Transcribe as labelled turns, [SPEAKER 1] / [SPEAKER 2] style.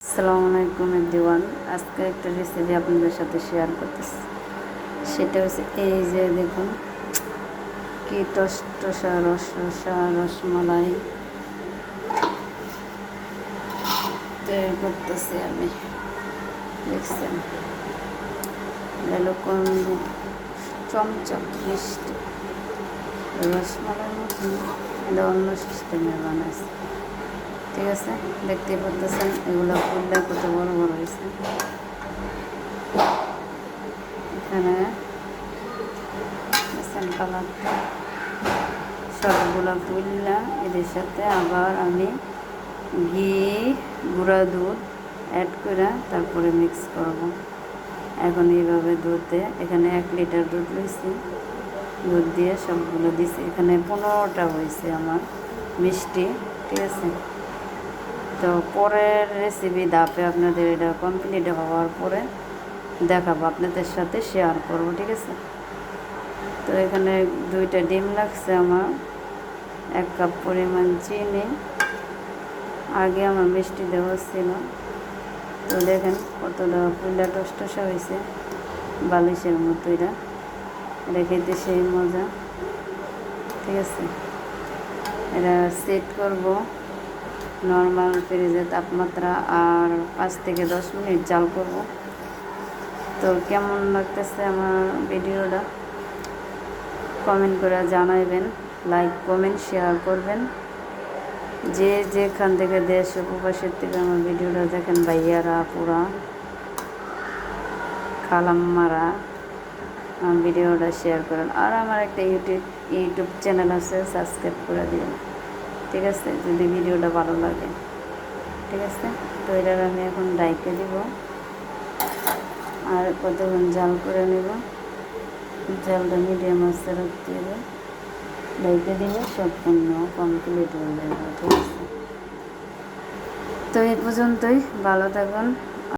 [SPEAKER 1] আসসালামু আলাইকুম এভরিওয়ান। আজকে একটা রেসিপি আপনাদের সাথে শেয়ার করতেছি। সেটা হচ্ছে এই যে দেখুন কি টসটসা রসমালাই তৈরি করতেছি আমি। দেখছেন এরকম চমচম মিষ্টি রসমালাইয়ের মতন, এটা অন্য সিস্টেমে বানাইছে। ঠিক আছে, দেখতেই পাচ্ছেন এগুলো ফুলটা কত বড় বড় হয়েছে। এখানে কালারটা সবগুলো তুললা এদের সাথে আবার আমি ঘি গুঁড়া দুধ অ্যাড করে তারপরে মিক্স করব। এখন এইভাবে দুধে এখানে 1 লিটার দুধ লইছি, দুধ দিয়ে সবগুলো দিছি। এখানে 15টা হয়েছে আমার মিষ্টি। ঠিক আছে, তো পরের রেসিপি ধাপে আপনাদের এটা কমপ্লিট হওয়ার পরে দেখাবো, আপনাদের সাথে শেয়ার করব। ঠিক আছে, তো এখানে 2টা ডিম লাগছে আমার, 1 কাপ পরিমাণ চিনি। আগে আমার মিষ্টি দেওয়া ছিল। তো দেখেন কতটা ফুলটা টসটসা হয়েছে, বালিশের মতো। এটা খেতে সেই মজা। ঠিক আছে, এটা সেট করব নর্মাল ফ্রিজে তাপমাত্রা, আর 5 থেকে 10 মিনিট জাল করব। তো কেমন লাগতেছে আমার ভিডিওটা কমেন্ট করে জানাইবেন, লাইক কমেন্ট শেয়ার করবেন। যে যেখান থেকে দেশ উপবাসের থেকে আমার ভিডিওটা দেখেন, ভাইয়ারা পুরা খালাম্মারা আমার ভিডিওটা শেয়ার করেন। আর আমার একটা ইউটিউব চ্যানেল আছে, সাবস্ক্রাইব করে দিন। ঠিক আছে, যদি ভিডিওটা ভালো লাগে। ঠিক আছে, তো এটার আমি এখন ডাইকে দিব আর কতক্ষণ জাল করে নেব। জালটা মিডিয়াম আঁচে রাখতে হবে, ডাইকে দিলে সম্পূর্ণ কমপ্লিট হয়ে যাবে। ঠিক আছে, তো এই পর্যন্তই। ভালো থাকুন।